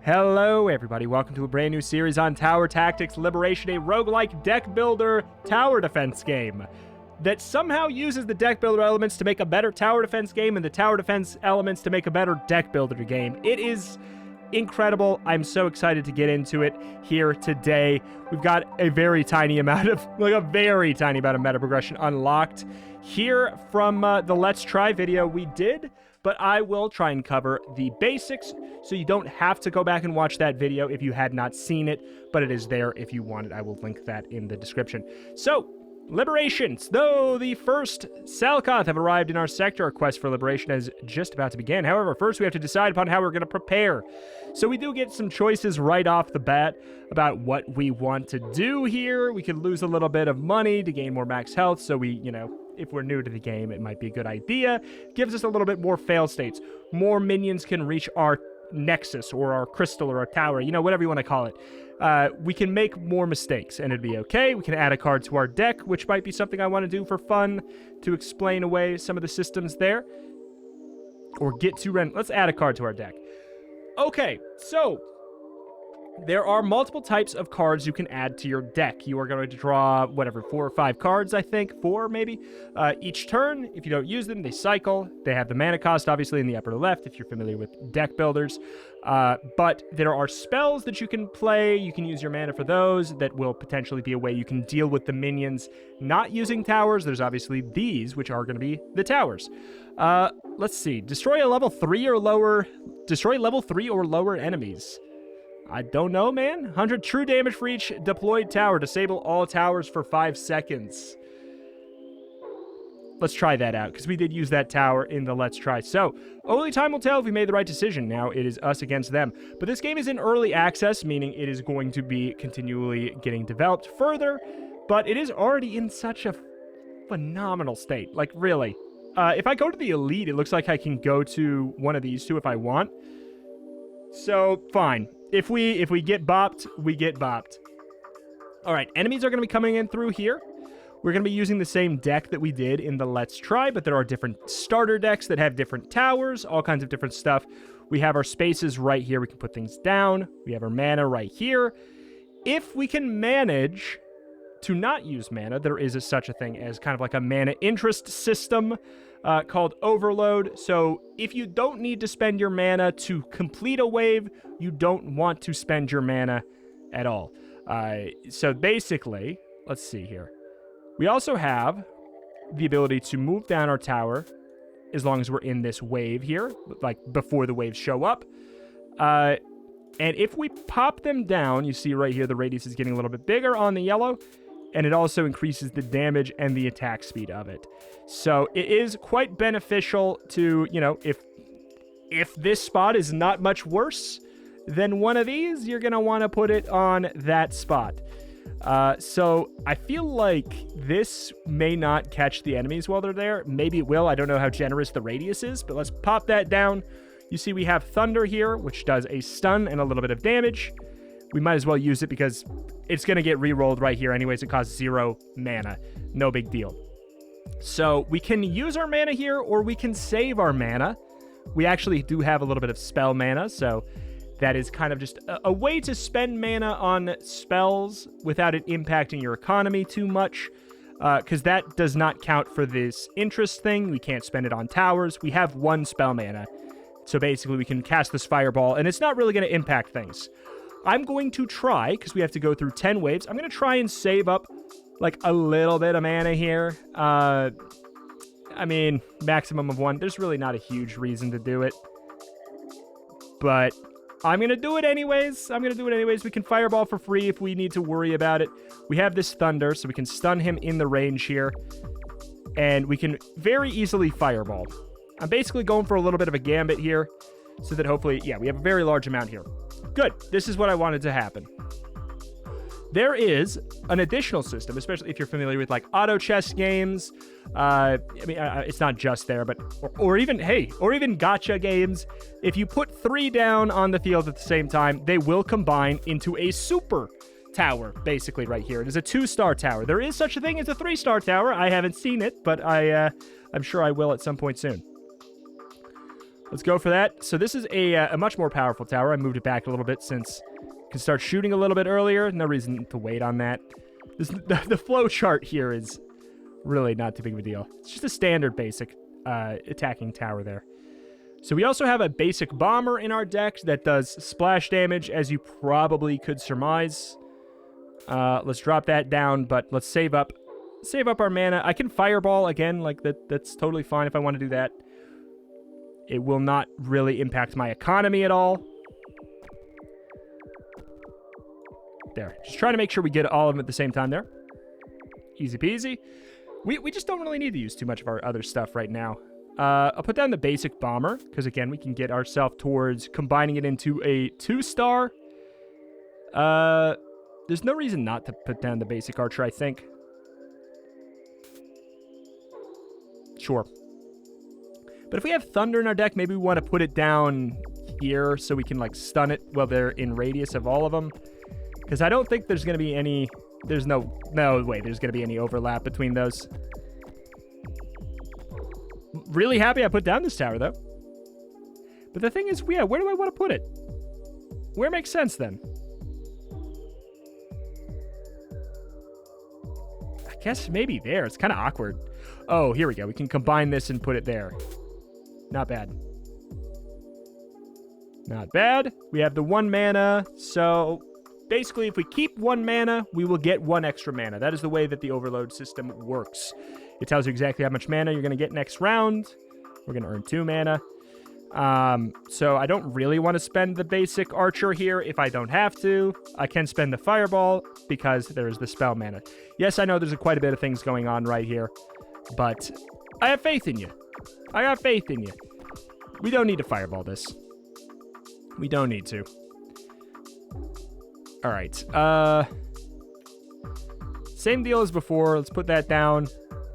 Hello everybody, welcome to a brand new series on Tower Tactics Liberation, a roguelike deck builder tower defense game that somehow uses the deck builder elements to make a better tower defense game and the tower defense elements to make a better deck builder game. It is incredible. I'm so excited to get into it here today. We've got a very tiny amount of, meta progression unlocked here from the Let's Try video we did, but I will try and cover the basics so you don't have to go back and watch that video if you had not seen it, but it is there if you want it. I will link that in the description. So, liberations. Though the first Salkoth have arrived in our sector, our quest for liberation is just about to begin. However, first we have to decide upon how we're going to prepare. So we do get some choices right off the bat about what we want to do here. We could lose a little bit of money to gain more max health, so we, if we're new to the game, it might be a good idea. Gives us a little bit more fail states. More minions can reach our nexus or our crystal or our tower, whatever you want to call it. We can make more mistakes and it'd be okay. We can add a card to our deck, which might be something I want to do for fun to explain away some of the systems there. Or get to rent. Let's add a card to our deck. Okay, so there are multiple types of cards you can add to your deck. You are going to draw, 4 or 5 cards, I think. 4, maybe. Each turn, if you don't use them, they cycle. They have the mana cost, obviously, in the upper left, if you're familiar with deck builders. But there are spells that you can play. You can use your mana for those. That will potentially be a way you can deal with the minions not using towers. There's obviously these, which are going to be the towers. Let's see. Destroy a level 3 or lower... Destroy level 3 or lower enemies. I don't know, man. 100 true damage for each deployed tower. Disable all towers for 5 seconds. Let's try that out, because we did use that tower in the Let's Try. So, only time will tell if we made the right decision. Now, it is us against them. But this game is in early access, meaning it is going to be continually getting developed further. But it is already in such a phenomenal state. Like, really. If I go to the Elite, it looks like I can go to one of these two if I want. So, fine. If we get bopped, we get bopped. Alright, enemies are going to be coming in through here. We're going to be using the same deck that we did in the Let's Try, but there are different starter decks that have different towers, all kinds of different stuff. We have our spaces right here. We can put things down. We have our mana right here. If we can manage to not use mana, there is such a thing as kind of like a mana interest system called Overload. So if you don't need to spend your mana to complete a wave, you don't want to spend your mana at all. So basically, let's see here. We also have the ability to move down our tower as long as we're in this wave here, like before the waves show up. And if we pop them down, you see right here the radius is getting a little bit bigger on the yellow, and it also increases the damage and the attack speed of it. So it is quite beneficial to, if this spot is not much worse than one of these, you're going to want to put it on that spot. So I feel like this may not catch the enemies while they're there. Maybe it will. I don't know how generous the radius is, but let's pop that down. You see we have Thunder here, which does a stun and a little bit of damage. We might as well use it because it's going to get re-rolled right here anyways. It costs 0 mana. No big deal. So we can use our mana here, or we can save our mana. We actually do have a little bit of spell mana, so that is kind of just a way to spend mana on spells without it impacting your economy too much, because that does not count for this interest thing. We can't spend it on towers. We have 1 spell mana, so basically we can cast this fireball, and it's not really going to impact things. I'm going to try, because we have to go through 10 waves, I'm going to try and save up, like, a little bit of mana here. I mean, maximum of 1. There's really not a huge reason to do it. But I'm going to do it anyways. We can fireball for free if we need to worry about it. We have this Thunder, so we can stun him in the range here. And we can very easily fireball. I'm basically going for a little bit of a gambit here, so that hopefully, yeah, we have a very large amount here. Good. This is what I wanted to happen. There is an additional system, especially if you're familiar with, like, auto chess games. I mean, it's not just there, but... Or even gacha games. If you put 3 down on the field at the same time, they will combine into a super tower, basically, right here. It is a 2-star tower. There is such a thing as a 3-star tower. I haven't seen it, but I'm sure I will at some point soon. Let's go for that. So this is a much more powerful tower. I moved it back a little bit since I can start shooting a little bit earlier. No reason to wait on that. The flow chart here is really not too big of a deal. It's just a standard basic attacking tower there. So we also have a basic bomber in our deck that does splash damage, as you probably could surmise. Let's drop that down, but let's save up our mana. I can fireball again, like that's totally fine if I want to do that. It will not really impact my economy at all. There. Just trying to make sure we get all of them at the same time there. Easy peasy. We just don't really need to use too much of our other stuff right now. I'll put down the basic bomber, because again, we can get ourselves towards combining it into a 2-star. There's no reason not to put down the basic archer, I think. Sure. But if we have thunder in our deck, maybe we want to put it down here so we can, like, stun it while they're in radius of all of them. Because I don't think there's going to be any... There's no way there's going to be any overlap between those. Really happy I put down this tower, though. But the thing is, yeah, where do I want to put it? Where makes sense, then? I guess maybe there. It's kind of awkward. Oh, here we go. We can combine this and put it there. Not bad. Not bad. We have the 1 mana, so... Basically, if we keep 1 mana, we will get 1 extra mana. That is the way that the overload system works. It tells you exactly how much mana you're going to get next round. We're going to earn 2 mana. So I don't really want to spend the basic archer here if I don't have to. I can spend the fireball because there's the spell mana. Yes, I know there's quite a bit of things going on right here, but I have faith in you. I got faith in you. We don't need to fireball this. We don't need to. All right. Same deal as before. Let's put that down.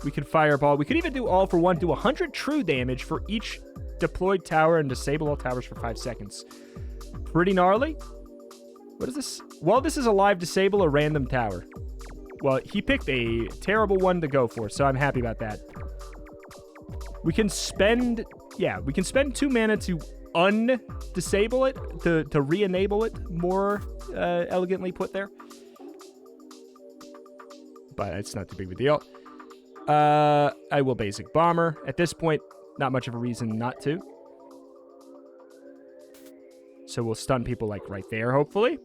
We can fireball. We could even do all for one. Do 100 true damage for each deployed tower and disable all towers for 5 seconds. Pretty gnarly. What is this? Well, this is a live disable a random tower. Well, he picked a terrible one to go for, so I'm happy about that. We can spend... Yeah, we can spend 2 mana to undisable it, to re-enable it, more elegantly put there. But it's not too big of a deal. I will basic bomber. At this point, not much of a reason not to. So we'll stun people like right there, hopefully.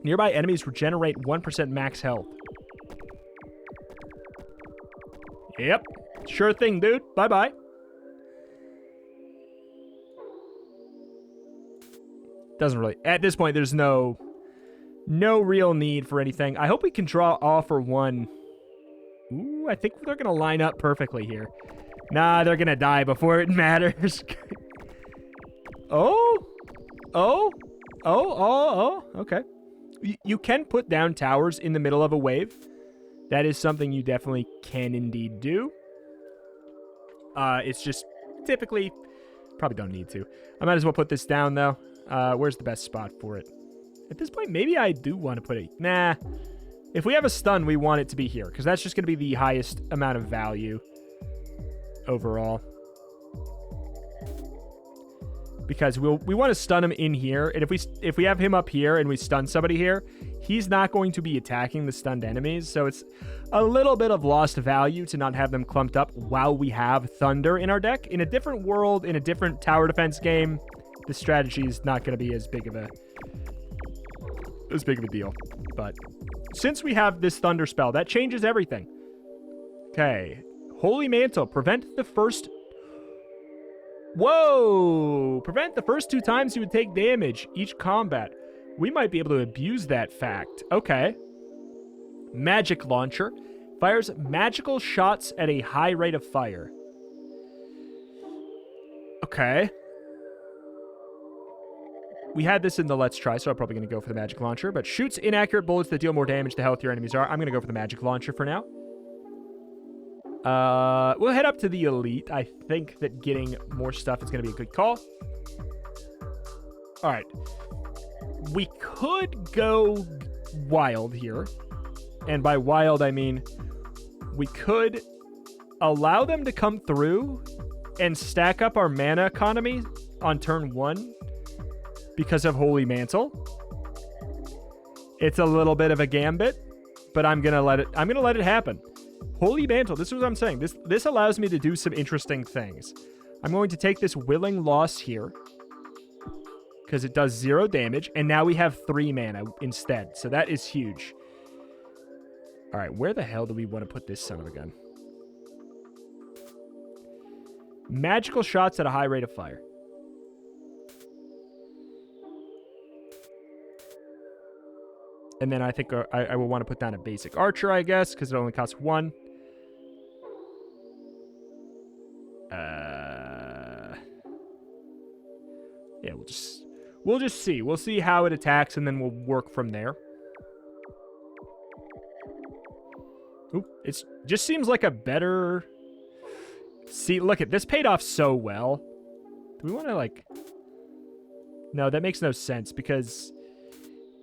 Nearby enemies regenerate 1% max health. Yep. Sure thing, dude. Bye-bye. Doesn't really... At this point, there's no real need for anything. I hope we can draw all for 1. Ooh, I think they're going to line up perfectly here. Nah, they're going to die before it matters. Oh. Okay. You can put down towers in the middle of a wave. That is something you definitely can indeed do. It's just typically... Probably don't need to. I might as well put this down, though. Where's the best spot for it? At this point, maybe I do want to put it... Nah. If we have a stun, we want it to be here, because that's just going to be the highest amount of value overall. Because we want to stun him in here, and if we have him up here and we stun somebody here, he's not going to be attacking the stunned enemies, so it's a little bit of lost value to not have them clumped up while we have Thunder in our deck. In a different world, in a different tower defense game, the strategy is not going to be as big of a deal. But since we have this Thunder spell, that changes everything. Okay. Holy Mantle. Prevent the first... Whoa! Prevent the first 2 times you would take damage each combat. We might be able to abuse that fact. Okay. Magic Launcher. Fires magical shots at a high rate of fire. Okay. We had this in the Let's Try, so I'm probably going to go for the Magic Launcher. But shoots inaccurate bullets that deal more damage the healthier enemies are. I'm going to go for the Magic Launcher for now. We'll head up to the Elite. I think that getting more stuff is going to be a good call. All right. We could go wild here. And by wild, I mean we could allow them to come through and stack up our mana economy on turn 1 because of Holy Mantle. It's a little bit of a gambit, but I'm gonna let it happen. Holy Mantle, this is what I'm saying. This allows me to do some interesting things. I'm going to take this Willing Loss here because it does 0 damage, and now we have 3 mana instead, so that is huge. All right, where the hell do we want to put this son of a gun? Magical shots at a high rate of fire. And then I think I will want to put down a basic archer, I guess, because it only costs 1. Yeah, we'll just see. We'll see how it attacks, and then we'll work from there. Oop, it just seems like a better... See, look at this paid off so well. Do we want to, like... No, that makes no sense, because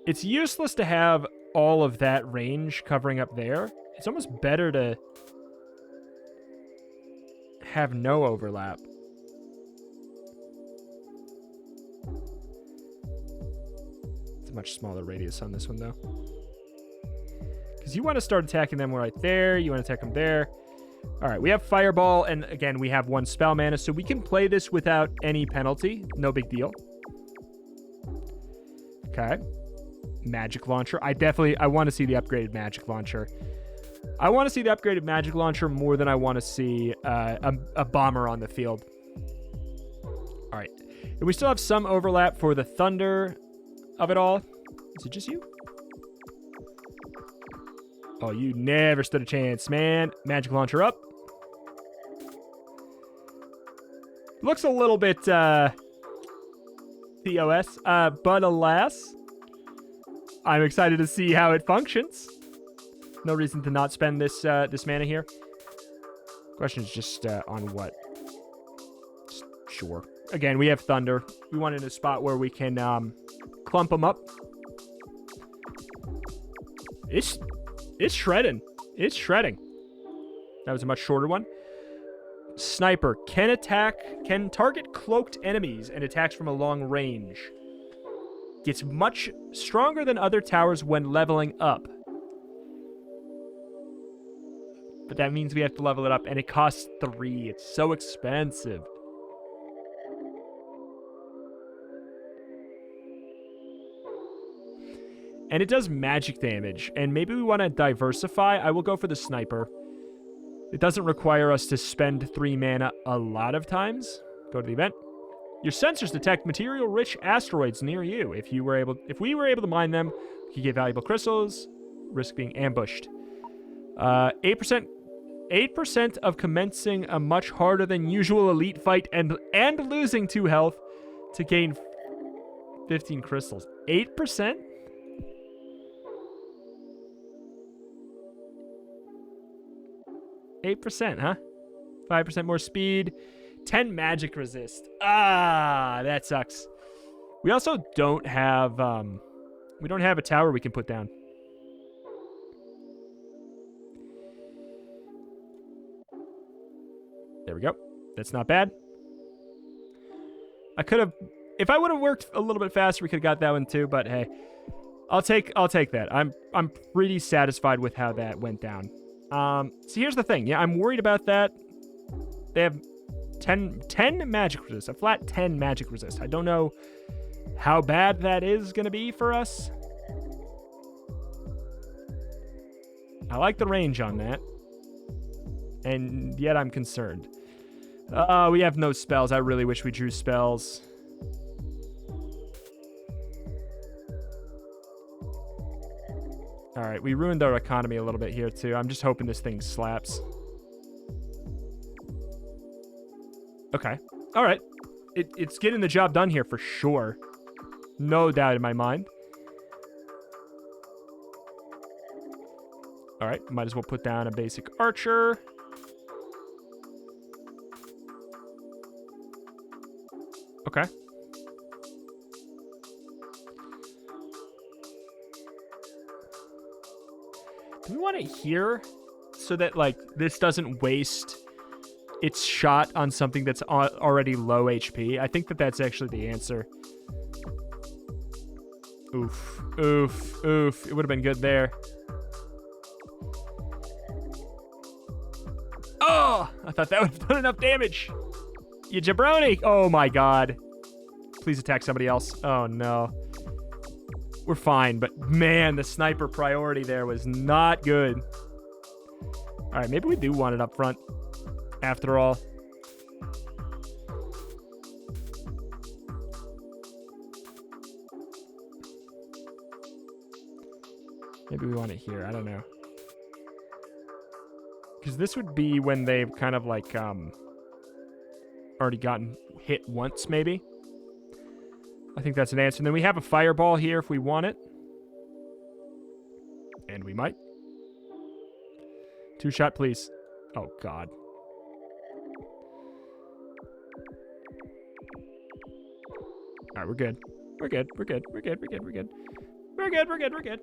it's useless to have all of that range covering up there. It's almost better to have no overlap. It's a much smaller radius on this one, though. Because you want to start attacking them right there. You want to attack them there. All right, we have Fireball, and again, we have 1 spell mana, so we can play this without any penalty. No big deal. Okay. Magic Launcher. I want to see the upgraded Magic Launcher. I want to see the upgraded Magic Launcher more than I want to see a bomber on the field. All right. And we still have some overlap for the Thunder of it all. Is it just you? Oh, you never stood a chance, man. Magic Launcher up. Looks a little bit TOS, but alas, I'm excited to see how it functions. No reason to not spend this mana here. Question is just on what? Sure. Again, we have Thunder. We want it in a spot where we can clump them up. It's shredding. It's shredding. That was a much shorter one. Sniper can target cloaked enemies and attacks from a long range. Gets much stronger than other towers when leveling up. But that means we have to level it up, and it costs 3. It's so expensive. And it does magic damage, and maybe we want to diversify. I will go for the Sniper. It doesn't require us to spend 3 mana a lot of times. Go to the event. Your sensors detect material-rich asteroids near you. If we were able to mine them, you could get valuable crystals, risk being ambushed. 8% of commencing a much harder than usual elite fight and losing 2 health to gain 15 crystals. 8%? 8%, huh? 5% more speed. 10 magic resist. Ah, that sucks. We also don't have a tower we can put down. There we go. That's not bad. I could have, if I would have worked a little bit faster, we could have got that one too, but hey. I'll take that. I'm pretty satisfied with how that went down. So here's the thing. Yeah, I'm worried about that. They have 10 magic resist, a flat 10 magic resist. I don't know how bad that is going to be for us. I like the range on that. And yet I'm concerned. We have no spells. I really wish we drew spells. All right, we ruined our economy a little bit here, too. I'm just hoping this thing slaps. Okay. All right. It's getting the job done here for sure. No doubt in my mind. All right, might as well put down a basic archer. Okay. Do we want it here so that, like, this doesn't waste its shot on something that's already low HP. I think that that's actually the answer. Oof, oof, oof. It would have been good there. Oh, I thought that would have done enough damage. You jabroni. Oh, my God. Please attack somebody else. Oh, no. We're fine, but man, the sniper priority there was not good. All right, maybe we do want it up front after all. Maybe we want it here. I don't know. Because this would be when they've kind of like already gotten hit once, maybe. I think that's an answer. And then we have a fireball here if we want it. And we might. 2-shot, please. Oh, God. All right, we're good. We're good. We're good. We're good. We're good. We're good. We're good. We're good. We're good.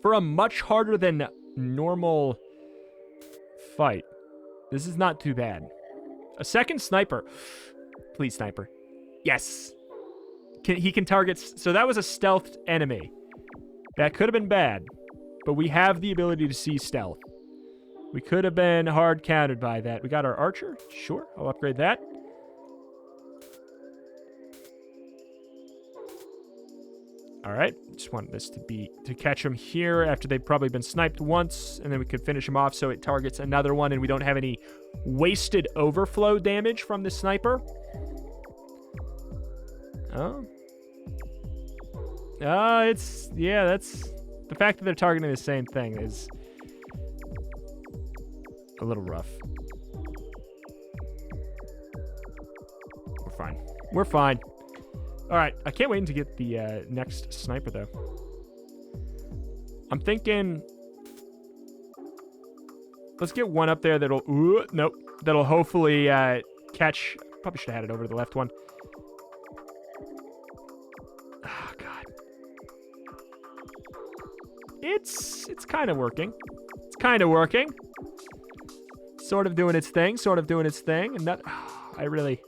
For a much harder than normal fight, this is not too bad. A second sniper. Please, sniper. Yes. He can target. So that was a stealthed enemy. That could have been bad. But we have the ability to see stealth. We could have been hard countered by that. We got our archer. Sure. I'll upgrade that. All right. Just want this to catch him here after they've probably been sniped once. And then we could finish him off so it targets another one. And we don't have any wasted overflow damage from the sniper. Oh. That's the fact that they're targeting the same thing is a little rough. We're fine. We're fine. All right, I can't wait to get the next sniper though. I'm thinking, let's get one up there that'll, nope, that'll hopefully catch. Probably should have had it over to the left one. Oh, God. It's kind of working. It's kind of working. Sort of doing its thing. Sort of doing its thing. And that, I really...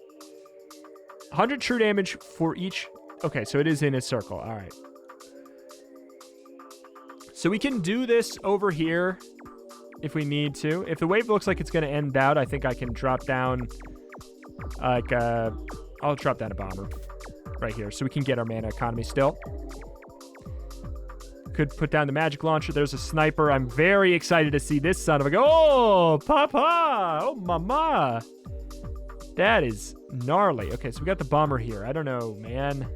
100 true damage for each... Okay, so it is in a circle. All right. So we can do this over here if we need to. If the wave looks like it's going to end out, I think I can drop down... Like, I'll drop down a bomber right here so we can get our mana economy still. Could put down the magic launcher. There's a sniper. I'm very excited to see this son of a go. Oh, papa. Oh, mama. That is gnarly. Okay, so we got the bomber here. I don't know, man.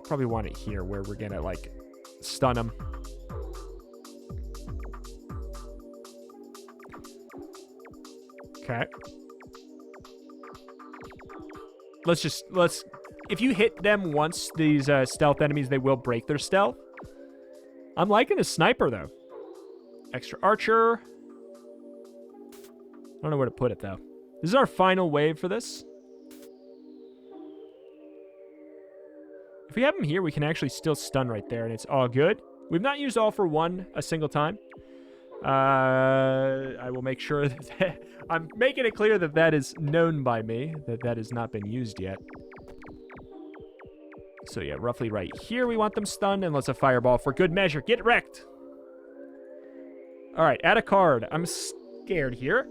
Probably want it here where we're gonna, like, stun him. Okay. Let's if you hit them once, these stealth enemies, they will break their stealth. I'm liking the sniper, though. Extra archer. I don't know where to put it, though. This is our final wave for this. If we have him here, we can actually still stun right there, and it's all good. We've not used all for one a single time. I will make sure that I'm making it clear that that is known by me, that has not been used yet. So yeah, roughly right here we want them stunned, and let's a fireball for good measure. Get wrecked. All right, add a card. I'm scared here.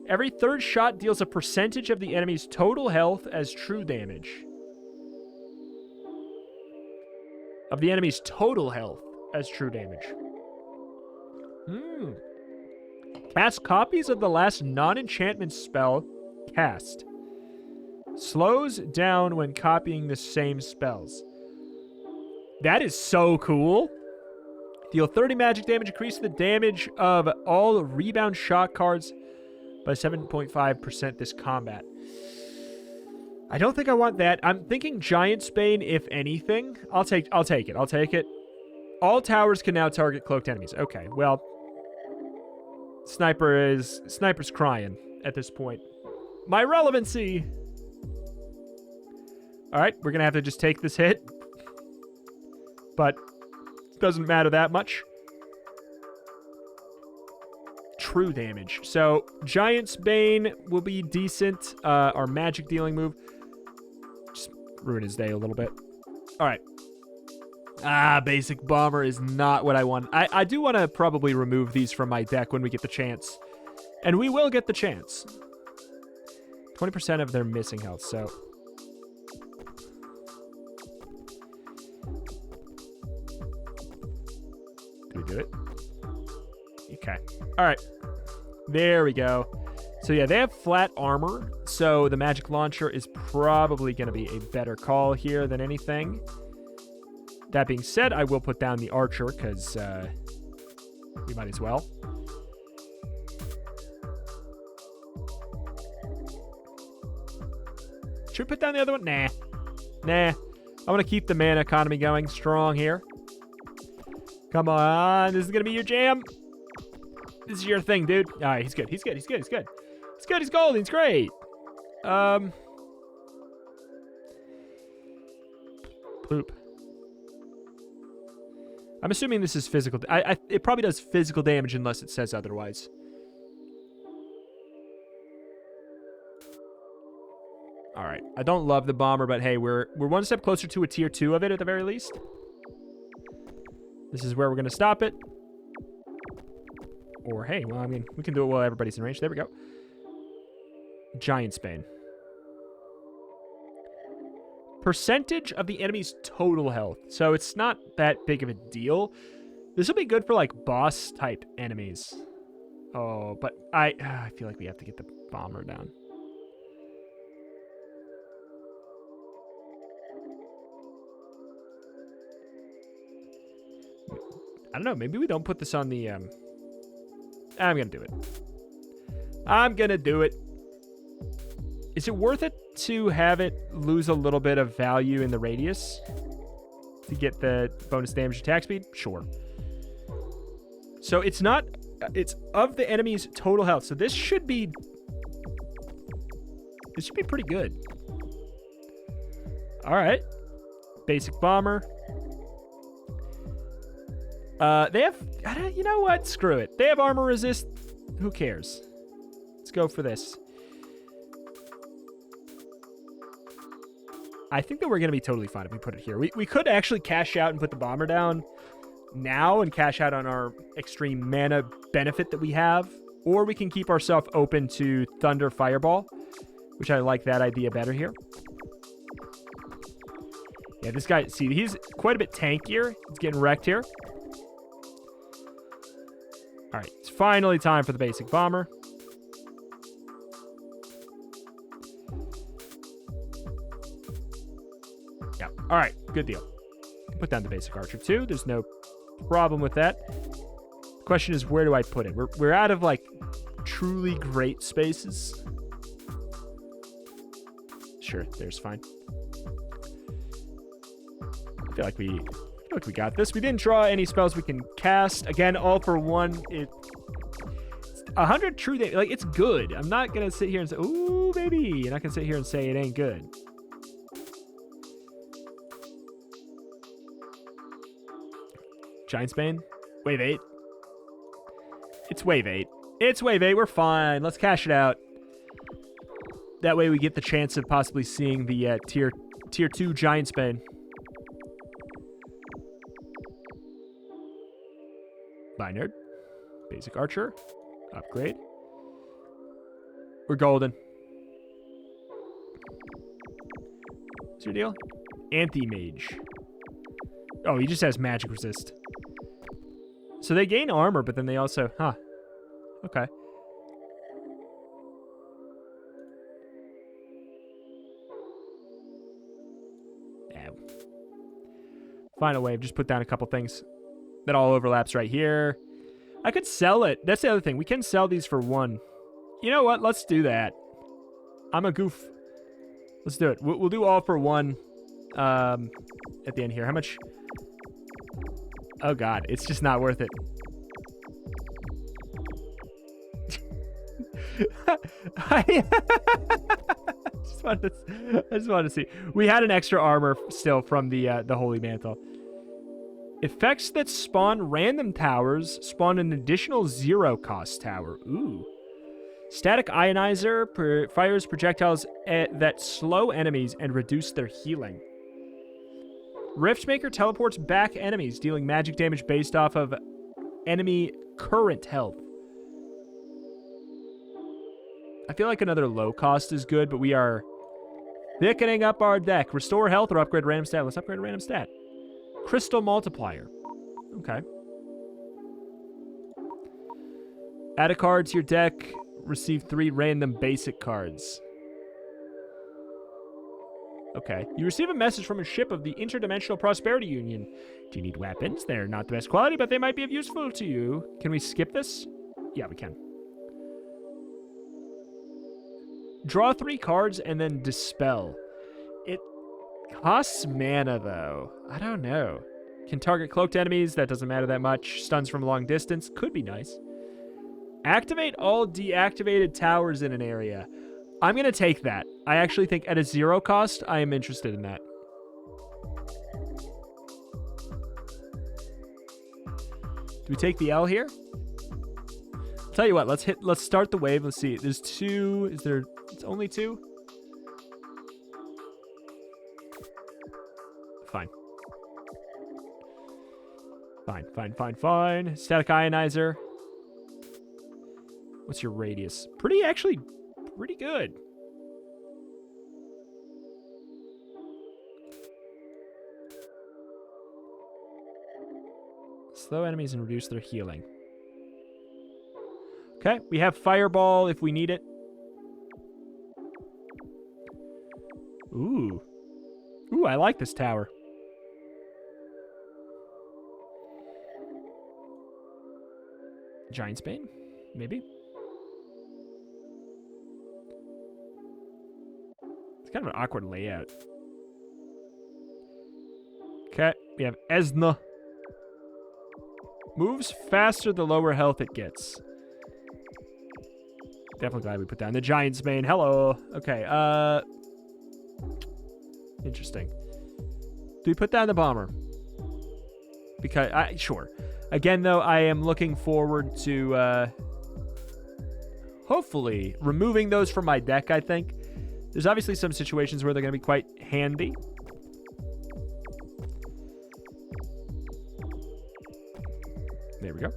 Every third shot deals a percentage of the enemy's total health as true damage. Of the enemy's total health as true damage. Cast copies of the last non-enchantment spell cast. Slows down when copying the same spells. That is so cool. Deal 30 magic damage, increase the damage of all rebound shot cards by 7.5% this combat. I don't think I want that. I'm thinking Giantsbane, if anything. I'll take it. I'll take it. All towers can now target cloaked enemies. Okay, well, Sniper's crying at this point. My relevancy. All right, we're going to have to just take this hit. But it doesn't matter that much. true damage. So Giant's Bane will be decent. Our magic dealing move. Just ruin his day a little bit. All right. Basic Bomber is not what I want. I do want to probably remove these from my deck when we get the chance. And we will get the chance. 20% of their missing health, so... Do we do it? Okay. All right. There we go. So yeah, they have flat armor, so the magic launcher is probably going to be a better call here than anything. That being said, I will put down the archer because we might as well. Should we put down the other one? Nah. I want to keep the mana economy going strong here. Come on. This is going to be your jam. This is your thing, dude. All right, he's good. He's good. He's golden. He's great. Poop. I'm assuming this is physical. It probably does physical damage unless it says otherwise. All right. I don't love the bomber, but hey, we're one step closer to a tier 2 of it at the very least. This is where we're going to stop it. Or, hey, well, I mean, we can do it while everybody's in range. There we go. Giant Bane. Percentage of the enemy's total health. So it's not that big of a deal. This will be good for, like, boss-type enemies. Oh, but I feel like we have to get the bomber down. I don't know. Maybe we don't put this on the... I'm going to do it. I'm going to do it. Is it worth it to have it lose a little bit of value in the radius to get the bonus damage attack speed? Sure. So it's not... It's of the enemy's total health. So this should be... This should be pretty good. All right. Basic bomber. They have... You know what? Screw it. They have armor resist. Who cares? Let's go for this. I think that we're going to be totally fine if we put it here. We could actually cash out and put the bomber down now and cash out on our extreme mana benefit that we have. Or we can keep ourselves open to Thunder Fireball, which I like that idea better here. Yeah, this guy, see, he's quite a bit tankier. He's getting wrecked here. All right, it's finally time for the basic bomber. Yeah, all right, good deal. Put down the basic archer too. There's no problem with that. The question is, where do I put it? We're out of, like, truly great spaces. Sure, there's fine. I feel like we got this. We didn't draw any spells we can cast. Again, all for one. It's 100 true damage. Like, it's good. I'm not going to sit here and say, ooh, baby. You're not going to sit here and say it ain't good. Giant's Bane? Wave 8. It's wave 8. It's wave 8. We're fine. Let's cash it out. That way we get the chance of possibly seeing the tier 2 Giant's Bane. Binard. Basic archer. Upgrade. We're golden. What's your deal? Anti-mage. Oh, he just has magic resist. So they gain armor, but then they also... Huh. Okay. Yeah. Final wave. Just put down a couple things. That all overlaps right here. I could sell it. That's the other thing. We can sell these for 1. You know what? Let's do that. I'm a goof. Let's do it. We'll do all for 1 at the end here. How much? Oh, God. It's just not worth it. I just wanted to see. We had an extra armor still from the Holy Mantle. Effects that spawn random towers spawn an additional 0-cost tower. Ooh. Static Ionizer fires projectiles that slow enemies and reduce their healing. Riftmaker teleports back enemies, dealing magic damage based off of enemy current health. I feel like another low cost is good, but we are thickening up our deck. Restore health or upgrade random stat. Let's upgrade a random stat. Crystal Multiplier. Okay. Add a card to your deck. Receive 3 random basic cards. Okay. You receive a message from a ship of the Interdimensional Prosperity Union. Do you need weapons? They're not the best quality, but they might be of useful to you. Can we skip this? Yeah, we can. Draw 3 cards and then dispel. It costs mana, though. I don't know. Can target cloaked enemies. That doesn't matter that much. Stuns from a long distance. Could be nice. Activate all deactivated towers in an area. I'm going to take that. I actually think at a 0 cost, I am interested in that. Do we take the L here? I'll tell you what, let's start the wave. Let's see. There's 2. Is there? It's only 2? Fine. Fine. Static Ionizer. What's your radius? Actually pretty good. Slow enemies and reduce their healing. Okay, we have Fireball if we need it. Ooh, I like this tower. Giant Spade, maybe. It's kind of an awkward layout. Okay, we have Esna. Moves faster the lower health it gets. Definitely glad we put down the Giant's Bane. Hello. Okay, interesting. Do we put down the Bomber? Because, sure. Again, though, I am looking forward to, hopefully, removing those from my deck, I think. There's obviously some situations where they're going to be quite handy. There we go.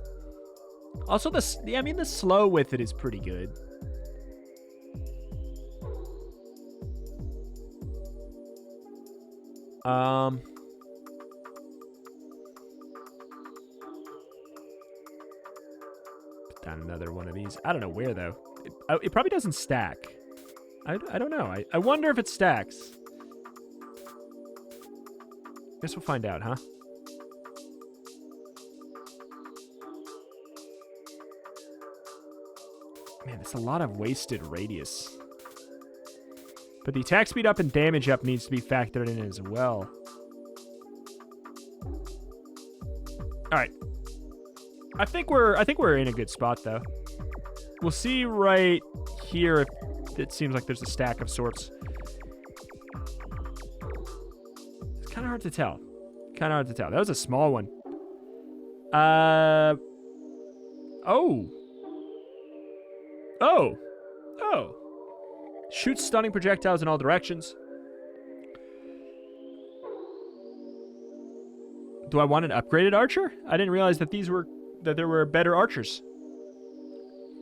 Also, the slow with it is pretty good. Put down another one of these. I don't know where, though. It probably doesn't stack. I don't know. I wonder if it stacks. Guess we'll find out, huh? Man, that's a lot of wasted radius. But the attack speed up and damage up needs to be factored in as well. All right. I think we're in a good spot, though. We'll see right here if it seems like there's a stack of sorts. It's kind of hard to tell. That was a small one. Oh. Shoots stunning projectiles in all directions. Do I want an upgraded archer? I didn't realize that there were better archers.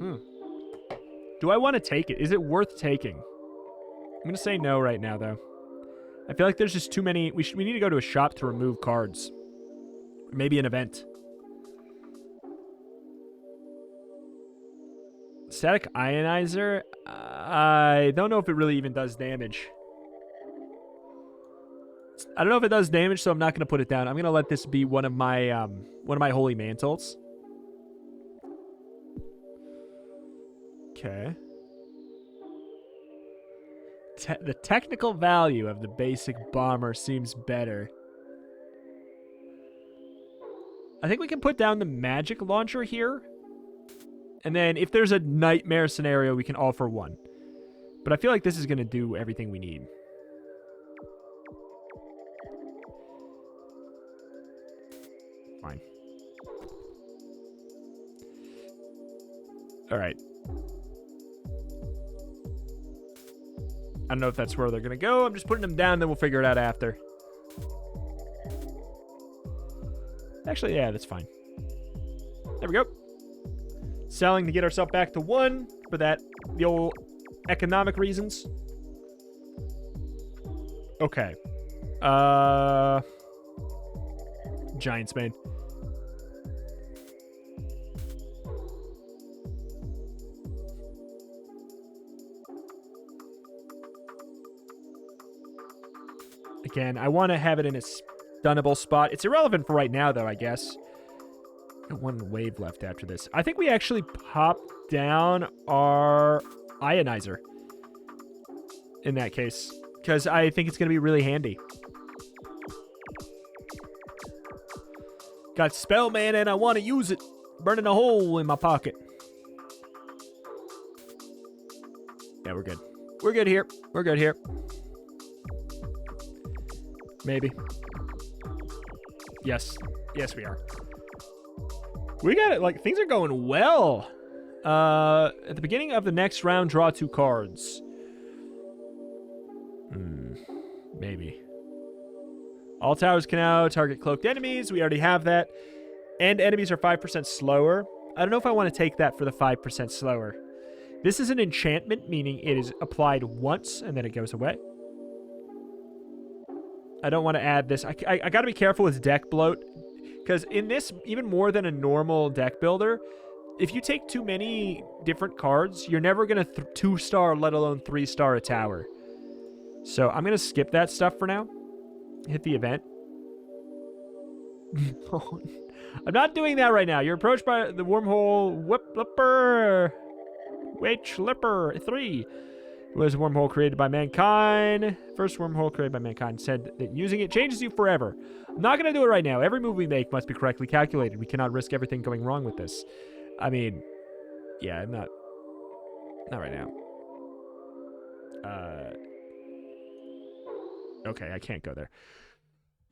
Do I want to take it? Is it worth taking? I'm going to say no right now, though. I feel like there's just too many. We need to go to a shop to remove cards. Maybe an event. Static Ionizer? I don't know if it really even does damage. I don't know if it does damage, so I'm not going to put it down. I'm going to let this be one of my holy mantles. Okay. The technical value of the basic bomber seems better. I think we can put down the magic launcher here. And then if there's a nightmare scenario, we can all for one. But I feel like this is going to do everything we need. All right. I don't know if that's where they're going to go. I'm just putting them down, then we'll figure it out after. Actually, yeah, that's fine. There we go. Selling to get ourselves back to 1 for that, the old economic reasons. Okay. Giant's Bane. Again, I want to have it in a stunnable spot. It's irrelevant for right now, though, I guess. Got 1 wave left after this. I think we actually popped down our Ionizer in that case, because I think it's going to be really handy. Got spell mana and I want to use it. Burning a hole in my pocket. Yeah, we're good. We're good here. We're good here. Maybe. Yes. Yes, we are. We got it. Like, things are going well. At the beginning of the next round, draw 2 cards. Maybe. All towers can now target cloaked enemies. We already have that. And enemies are 5% slower. I don't know if I want to take that for the 5% slower. This is an enchantment, meaning it is applied once and then it goes away. I don't want to add this. I got to be careful with deck bloat, because in this, even more than a normal deck builder, if you take too many different cards, you're never going to 2-star, let alone 3-star a tower. So I'm going to skip that stuff for now. Hit the event. I'm not doing that right now. You're approached by the wormhole Whipper 3. It was a wormhole created by mankind. First wormhole created by mankind. Said that using it changes you forever. I'm not going to do it right now. Every move we make must be correctly calculated. We cannot risk everything going wrong with this. I mean, yeah, I'm not right now. Okay, I can't go there.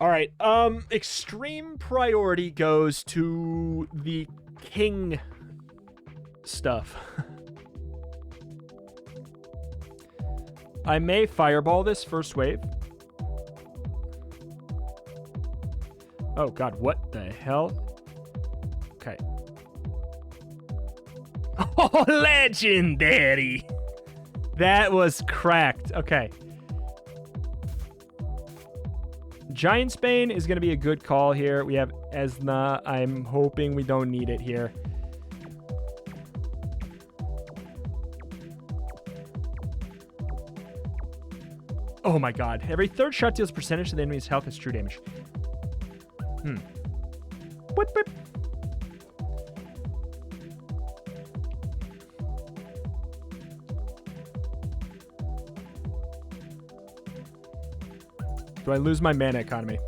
All right. Extreme priority goes to the king stuff. I may fireball this first wave. Oh, God, what the hell? Okay. Oh, legendary! That was cracked. Okay. Giant's Bane is going to be a good call here. We have Esna. I'm hoping we don't need it here. Oh my God. Every 3rd shot deals percentage of the enemy's health as true damage. Whip, whip. Do I lose my mana economy?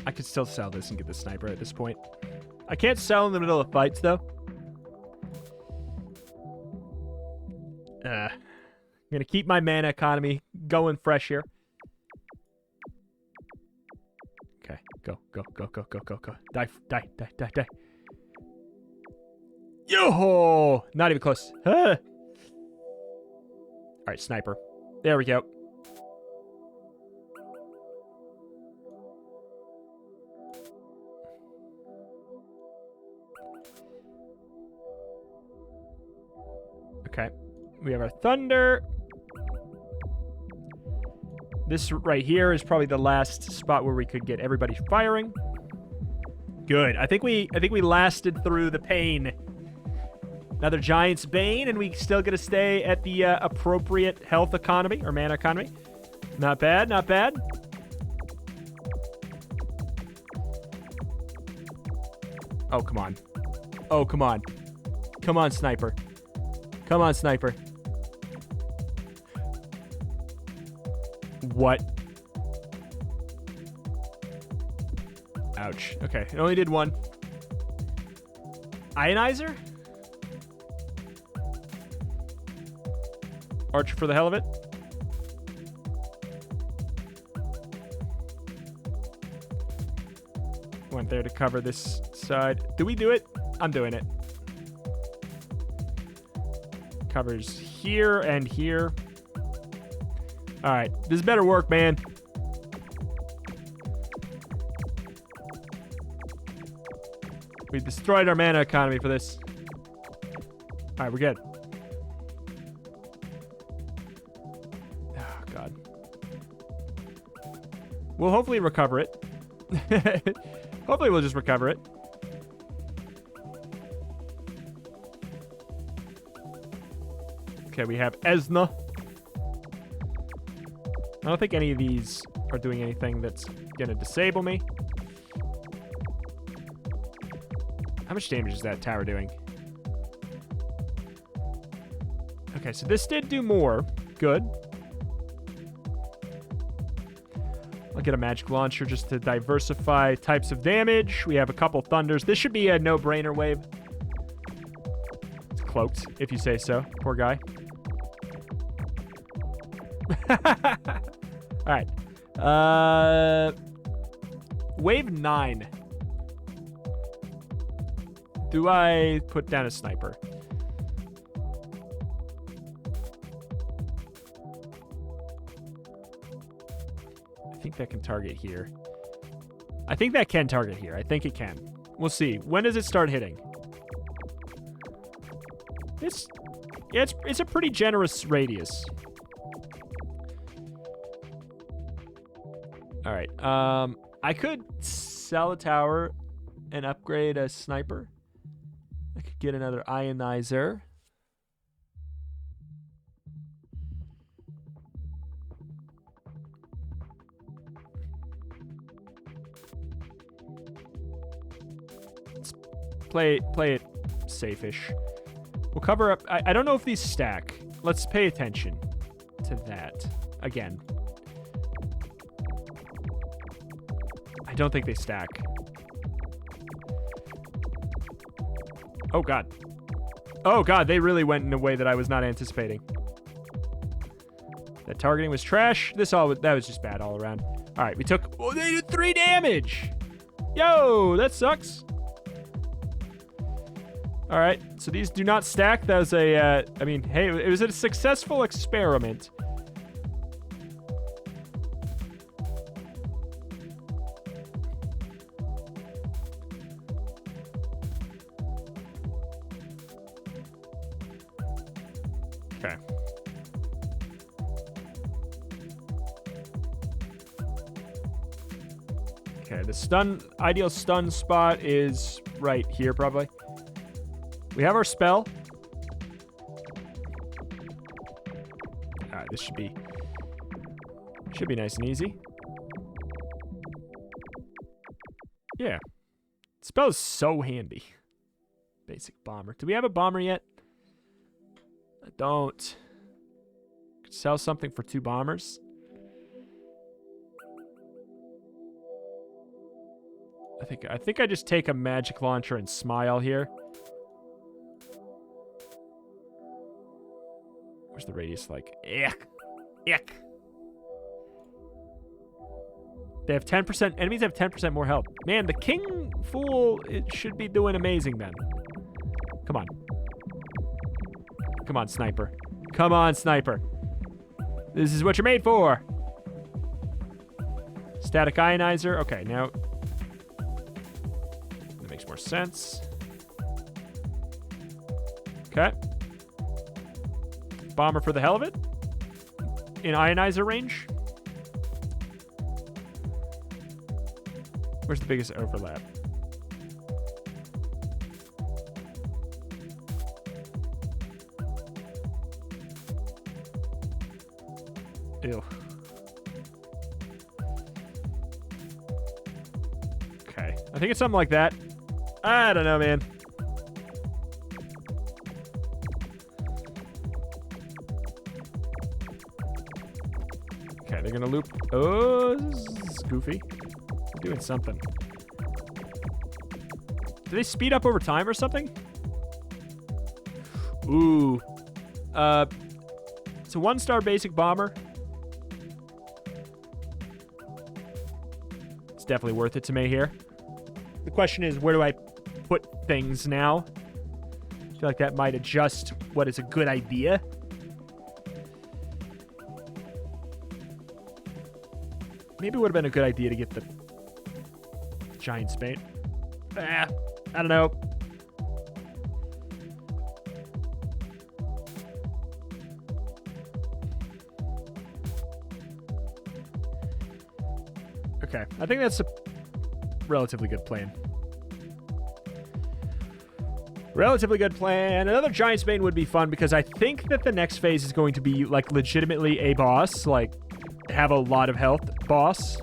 I could still sell this and get the sniper at this point. I can't sell in the middle of fights, though. I'm going to keep my mana economy going fresh here. Okay, go, go, go, go, go, go, go. Die, die, die, die, die. Yo! Not even close. All right, sniper. There we go. Okay. We have our thunder. This right here is probably the last spot where we could get everybody firing. Good. I think we lasted through the pain. Another Giant's Bane, and we still get to stay at the appropriate health economy or mana economy. Not bad, not bad. Oh, come on. Oh, come on. Come on, sniper. Come on, sniper. What? Ouch. Okay, it only did 1. Ionizer? Archer for the hell of it. Went there to cover this side. Do we do it? I'm doing it. Covers here and here. All right, this better work, man. We destroyed our mana economy for this. All right, we're good. Oh, God. We'll hopefully recover it. Hopefully we'll just recover it. Okay, we have Esna. I don't think any of these are doing anything that's going to disable me. How much damage is that tower doing? Okay, so this did do more. Good. I'll get a magic launcher just to diversify types of damage. We have a couple thunders. This should be a no-brainer wave. It's cloaked, if you say so. Poor guy. All right. Wave 9. Do I put down a sniper? I think that can target here. I think that can target here. I think it can. We'll see. When does it start hitting? It's a pretty generous radius. All right. I could sell a tower and upgrade a sniper. I could get another ionizer. Let's play it safe-ish. We'll cover up. I don't know if these stack. Let's pay attention to that again. I don't think they stack. Oh, God. Oh, God, they really went in a way that I was not anticipating. That targeting was trash. That was just bad all around. All right, we took... Oh, they did 3 damage! Yo, that sucks. All right, so these do not stack. That was a... I mean, hey, it was a successful experiment. Okay. Okay, the ideal stun spot is right here, probably. We have our spell. All right, this should be nice and easy. Yeah. Spell is so handy. Basic bomber. Do we have a bomber yet? I don't. Could sell something for 2 bombers. I think I just take a magic launcher and smile here. Where's the radius like? Ick. Ick. They have 10%. Enemies have 10% more health. Man, the King Fool, it should be doing amazing then. Come on. Come on, sniper. Come on, sniper. This is what you're made for. Static ionizer. Okay, now... that makes more sense. Okay. Bomber for the hell of it. In ionizer range. Where's the biggest overlap? Ew. Okay. I think it's something like that. I don't know, man. Okay, they're gonna loop. Oh, this is goofy. They're doing something. Do they speed up over time or something? Ooh. So a 1-star basic bomber. It's definitely worth it to me here. The question is, where do I put things now? I feel like that might adjust what is a good idea. Maybe it would have been a good idea to get the giant Spain. I don't know. Okay, I think that's a relatively good plan. Relatively good plan. Another giant Spain would be fun because I think that the next phase is going to be like legitimately a boss, like have a lot of health boss.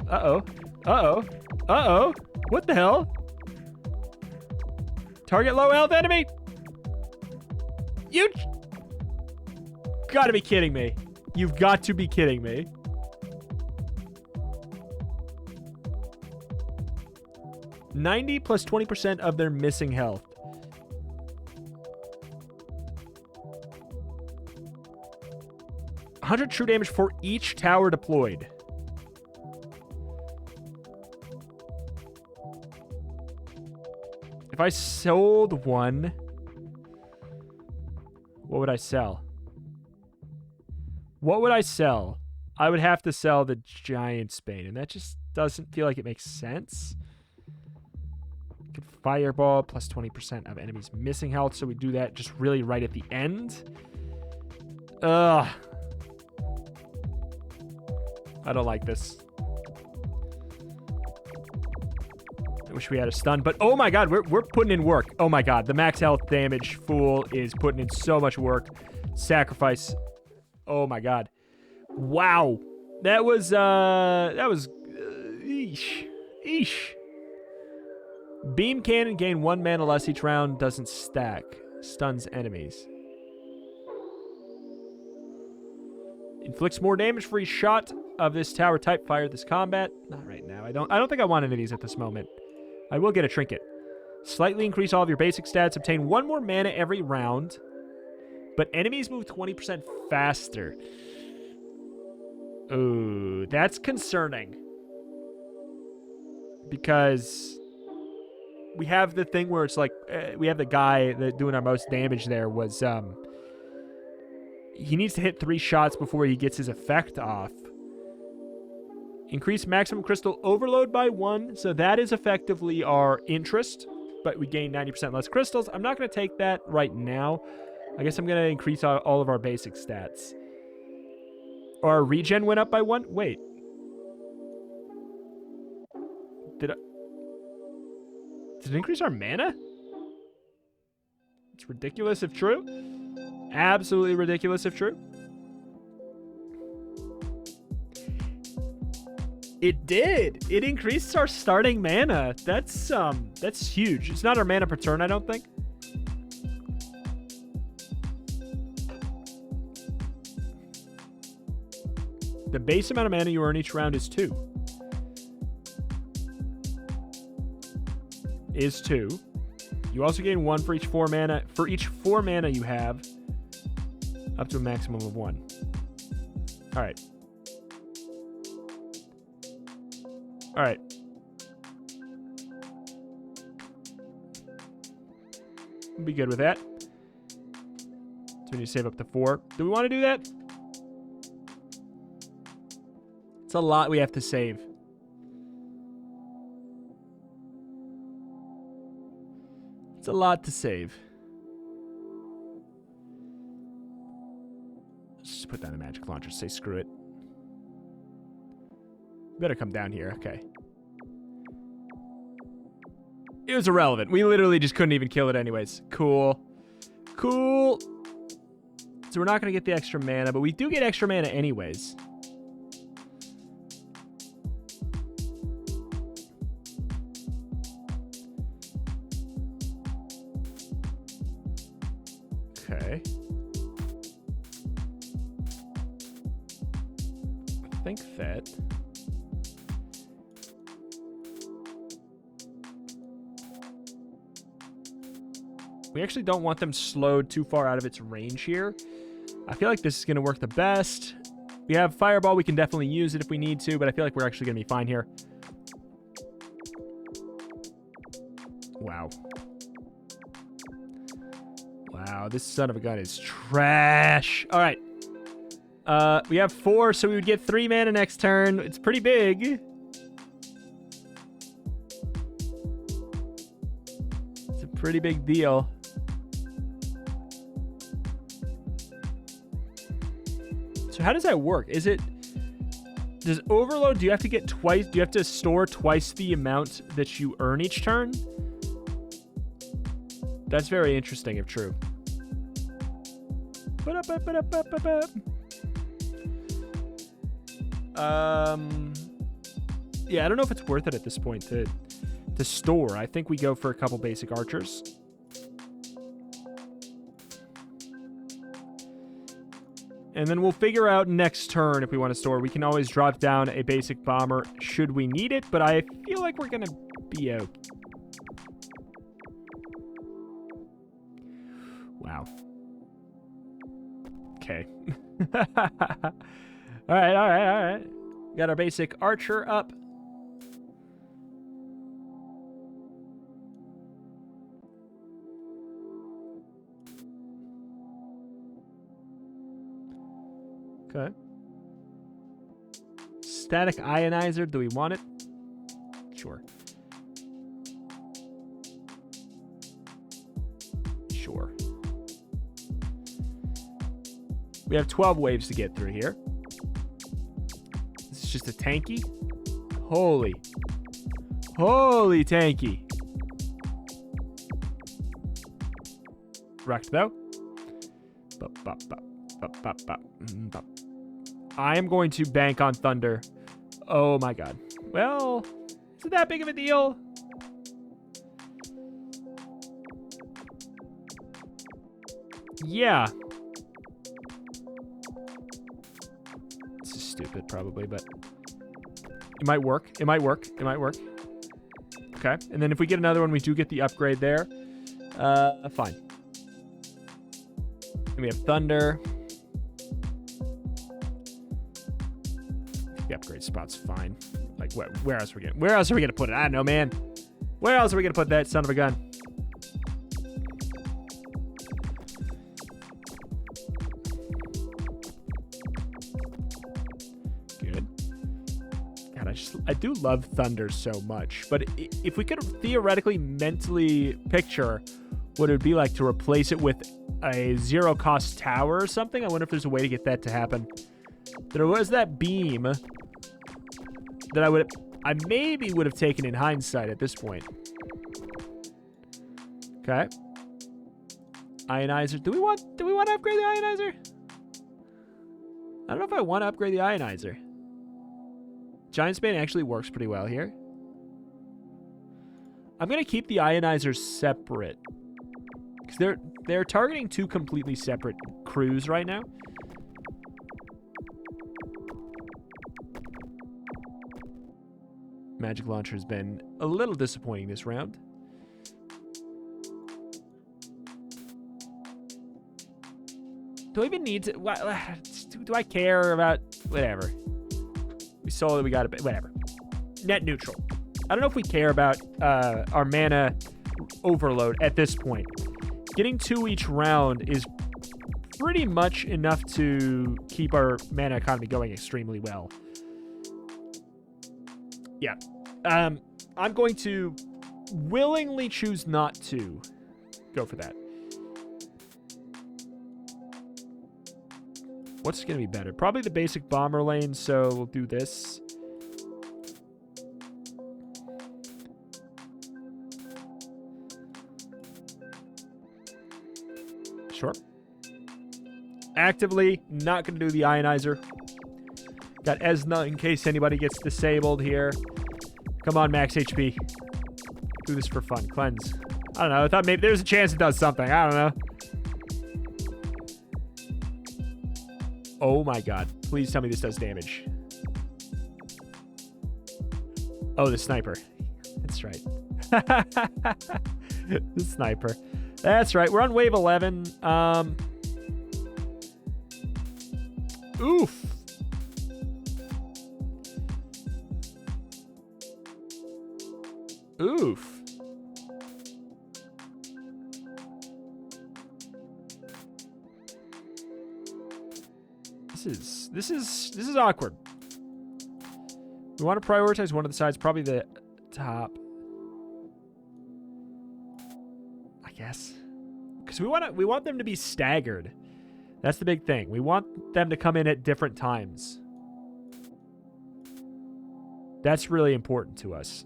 Uh-oh. Uh-oh. Uh-oh. What the hell? Target low health enemy. You gotta be kidding me. You've got to be kidding me. $90 plus 20% of their missing health. $100 true damage for each tower deployed. If I sold one, what would I sell? What would I sell? I would have to sell the giant Spain, and that just doesn't feel like it makes sense. Fireball plus 20% of enemies missing health, so we do that just really right at the end. Ugh. I don't like this. I wish we had a stun, but oh my god, we're putting in work. Oh my god, the max health damage fool is putting in so much work. Sacrifice. Oh my god. Wow. That was eesh. Eesh. Beam cannon gain 1 mana less each round, doesn't stack. Stuns enemies. Inflicts more damage for each shot of this tower type fired this combat. Not right now. I don't think I want any of these at this moment. I will get a trinket. Slightly increase all of your basic stats. Obtain 1 more mana every round. But enemies move 20% faster. Ooh, that's concerning. Because we have the thing where it's like, we have the guy that doing our most damage there was, he needs to hit 3 shots before he gets his effect off. Increase maximum crystal overload by 1. So that is effectively our interest, but we gain 90% less crystals. I'm not going to take that right now. I guess I'm going to increase all of our basic stats. Our regen went up by 1. Wait. Did it increase our mana? It's ridiculous if true. Absolutely ridiculous if true. It did. It increased our starting mana. That's huge. It's not our mana per turn, I don't think. The base amount of mana you earn each round is 2. Is 2. You also gain 1 for each 4 mana. For each 4 mana you have, up to a maximum of 1. All right. All right. We'll be good with that. So we need to save up to 4. Do we want to do that? It's a lot we have to save. It's a lot to save. Let's just put down the magic launcher. Say screw it. Better come down here. Okay. It was irrelevant. We literally just couldn't even kill it anyways. Cool. Cool. So we're not going to get the extra mana, but we do get extra mana anyways. Okay. I think that... we actually don't want them slowed too far out of its range here. I feel like this is going to work the best. We have Fireball. We can definitely use it if we need to, but I feel like we're actually going to be fine here. Wow. Wow, this son of a gun is trash. All right. We have 4, so we would get 3 mana next turn. It's pretty big. It's a pretty big deal. So how does that work? Does Overload, do you have to get twice, do you have to store twice the amount that you earn each turn? That's very interesting if true. Yeah, I don't know if it's worth it at this point to store. I think we go for a couple basic archers. And then we'll figure out next turn if we want to store. We can always drop down a basic bomber should we need it, but I feel like we're going to be out. Wow. Okay. All right. Got our basic archer up. Okay. Static ionizer. Do we want it? Sure. Sure. We have 12 waves to get through here. This is just a tanky. Holy tanky. Wrecked though. I am going to bank on Thunder. Oh my god. Well, is it that big of a deal? Yeah. This is stupid probably, but it might work. It might work. Okay. And then if we get another one, we do get the upgrade there. Fine. And we have Thunder. The upgrade spot's fine. Like, where else are we gonna put it? I don't know, man. Where else are we gonna put that son of a gun? Good. God, I do love Thunder so much. But if we could theoretically mentally picture what it would be like to replace it with a zero-cost tower or something, I wonder if there's a way to get that to happen. There was that beam that I maybe would have taken in hindsight at this point. Okay. Ionizer. Do we want to upgrade the ionizer? I don't know if I want to upgrade the ionizer. Giant Span actually works pretty well here. I'm going to keep the ionizers separate. Because they're targeting 2 completely separate crews right now. Magic Launcher has been a little disappointing this round. Do I even need to... Do I care about... Whatever. We saw that we got a bit... Whatever. Net neutral. I don't know if we care about our mana overload at this point. Getting 2 each round is pretty much enough to keep our mana economy going extremely well. Yeah. I'm going to willingly choose not to go for that. What's going to be better? Probably the basic bomber lane, so we'll do this. Sure. Actively not going to do the ionizer. Got Esna in case anybody gets disabled here. Come on, max HP. Do this for fun. Cleanse. I don't know. I thought maybe there's a chance it does something. I don't know. Oh my god. Please tell me this does damage. Oh, the sniper. That's right. The sniper. That's right. We're on wave 11. Oof. Oof. This is awkward. We want to prioritize one of the sides, probably the top. I guess. Because we want them to be staggered. That's the big thing. We want them to come in at different times. That's really important to us.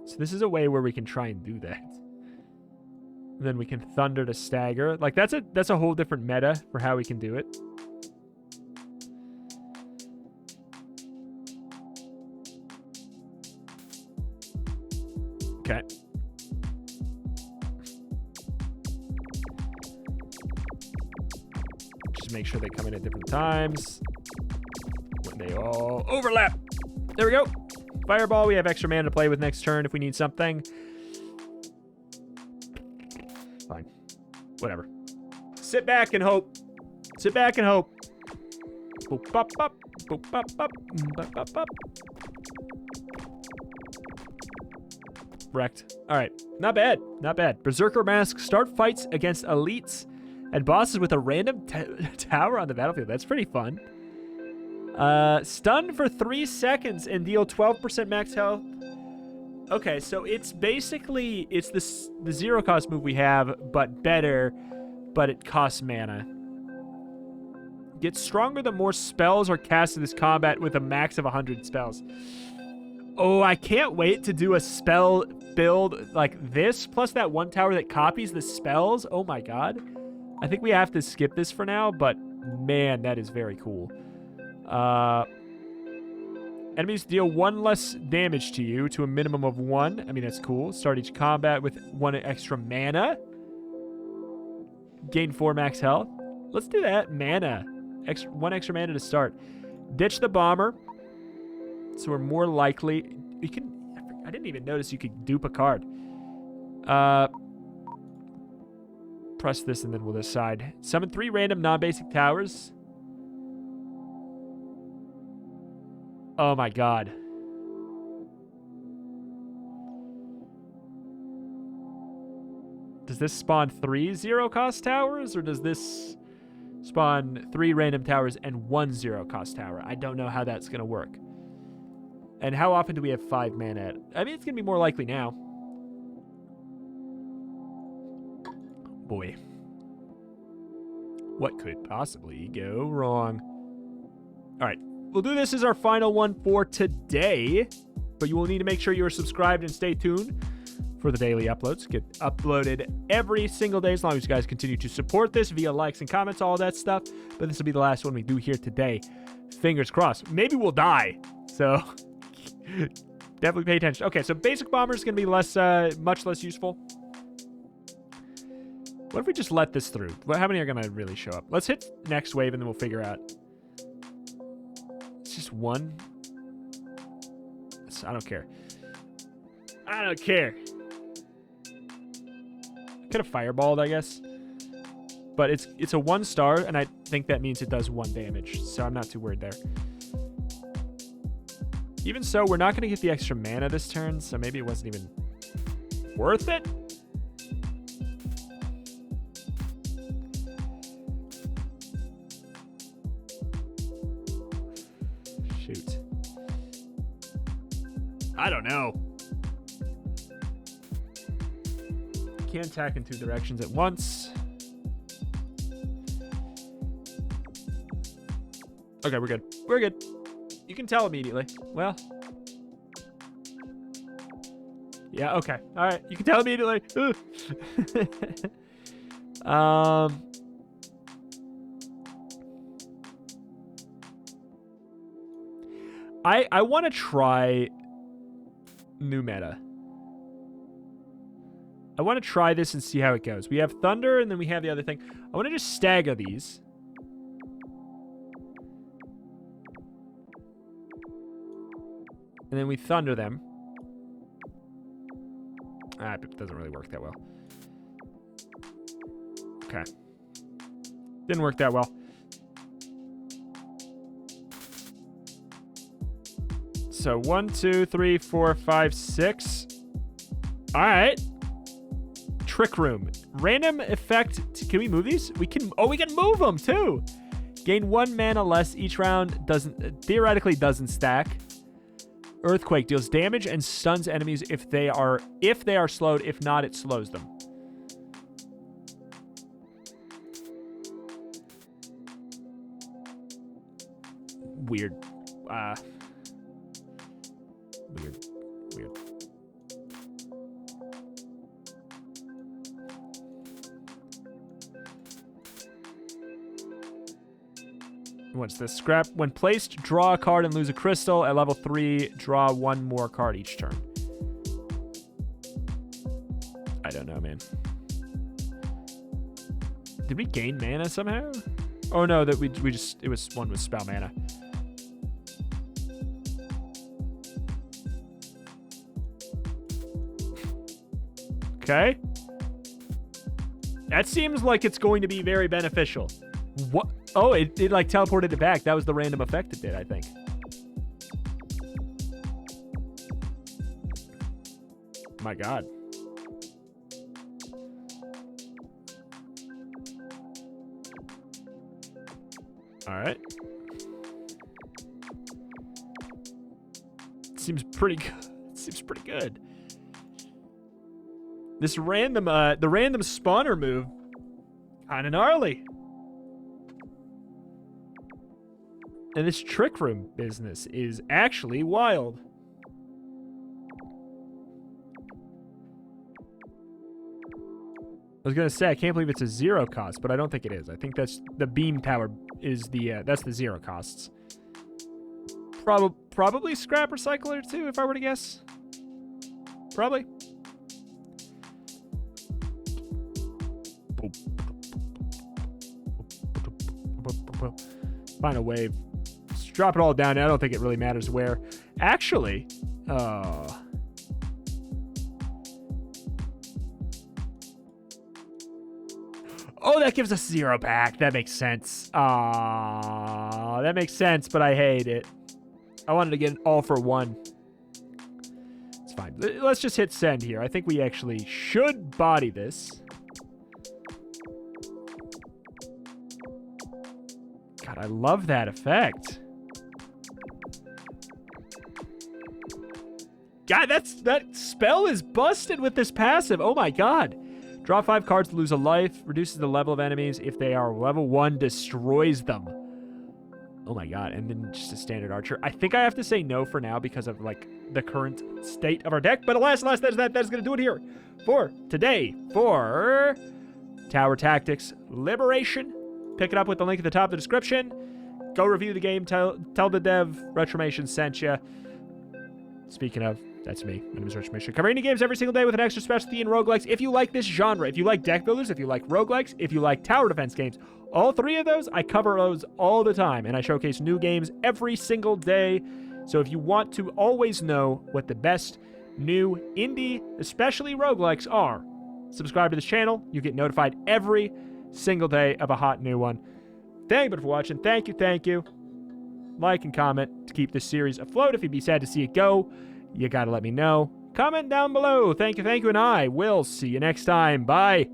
So this is a way where we can try and do that. And then we can thunder to stagger. Like that's a whole different meta for how we can do it. Okay. Just make sure they come in at different times. When they all overlap. There we go. Fireball, we have extra mana to play with next turn if we need something. Fine. Whatever. Sit back and hope. Sit back and hope. Boop, bop, bop. Boop, bop, bop. Bop, bop, bop. Wrecked. All right. Not bad. Not bad. Berserker Mask. Start fights against elites and bosses with a random tower on the battlefield. That's pretty fun. Stun for 3 seconds and deal 12% max health. Okay, so it's basically, it's the zero cost move we have, but better, but it costs mana. Gets stronger the more spells are cast in this combat with a max of 100 spells. Oh, I can't wait to do a spell build like this, plus that one tower that copies the spells. Oh my god. I think we have to skip this for now, but man, that is very cool. Enemies deal 1 less damage to you to a minimum of 1. I mean, that's cool. Start each combat with 1 extra mana. Gain 4 max health. Let's do that. Mana. 1 extra mana to start. Ditch the bomber. So we're more likely... You can... I didn't even notice you could dupe a card. Press this and then we'll decide. Summon 3 random non-basic towers. Oh my god. Does this spawn 3 zero-cost towers, or does this spawn 3 random towers and 1 zero-cost tower? I don't know how that's going to work. And how often do we have 5 mana at? I mean, it's going to be more likely now. Boy. What could possibly go wrong? All right. We'll do this as our final one for today, but you will need to make sure you are subscribed and stay tuned for the daily uploads. Get uploaded every single day as long as you guys continue to support this via likes and comments, all that stuff. But this will be the last one we do here today. Fingers crossed. Maybe we'll die, so definitely pay attention. Okay, so basic bomber is going to be less, much less useful. What if we just let this through? How many are going to really show up? Let's hit next wave and then we'll figure out. It's just 1. I don't care. I don't care. Could have fireballed, I guess. But it's a 1 star, and I think that means it does 1 damage. So I'm not too worried there. Even so, we're not going to get the extra mana this turn, so maybe it wasn't even worth it. Shoot. I don't know. Can't attack in 2 directions at once. Okay, we're good. We're good. You can tell immediately. Well. Yeah, okay. All right. You can tell immediately. I want to try new meta. I want to try this and see how it goes. We have Thunder, and then we have the other thing. I want to just stagger these. And then we Thunder them. Ah, it doesn't really work that well. Okay. Didn't work that well. So 1, 2, 3, 4, 5, 6. All right. Trick Room. Random effect. Can we move these? We can. Oh, we can move them too. Gain 1 mana less each round. Theoretically doesn't stack. Earthquake deals damage and stuns enemies if they are slowed. If not, it slows them. Weird. Weird. What's this? Scrap. When placed, draw a card and lose a crystal. At level 3, draw 1 more card each turn. I don't know, man. Did we gain mana somehow? Oh no, that we just, it was one with spell mana. Okay. That seems like it's going to be very beneficial. What? Oh, it like teleported it back. That was the random effect it did, I think. My God. All right. Seems pretty good. Seems pretty good. This random, the random spawner move, kind of gnarly. And this Trick Room business is actually wild. I was gonna say, I can't believe it's a 0 cost, but I don't think it is. I think that's the beam tower is the, that's the 0 costs. Probably scrap recycler too, if I were to guess. Probably. Find a wave. Just drop it all down. I don't think it really matters where. Actually, oh, that gives us 0 back. That makes sense. That makes sense, but I hate it. I wanted to get an all for 1. It's fine. Let's just hit send here. I think we actually should body this. God, I love that effect. God, that spell is busted with this passive. Oh my God. Draw 5 cards to lose a life. Reduces the level of enemies. If they are level 1, destroys them. Oh my God. And then just a standard archer. I think I have to say no for now because of like the current state of our deck. But alas, that is going to do it here for today for Tower Tactics Liberation. Pick it up with the link at the top of the description. Go review the game. Tell the dev Retromation sent you. Speaking of, that's me. My name is Retromation. Cover indie games every single day with an extra specialty in roguelikes. If you like this genre, if you like deck builders, if you like roguelikes, if you like tower defense games, all 3 of those, I cover those all the time. And I showcase new games every single day. So if you want to always know what the best new indie, especially roguelikes are, subscribe to this channel. You get notified every single day of a hot new one. Thank you for watching. Thank you. Like and comment to keep this series afloat. If you'd be sad to see it go, you gotta let me know. Comment down below. Thank you, and I will see you next time. Bye.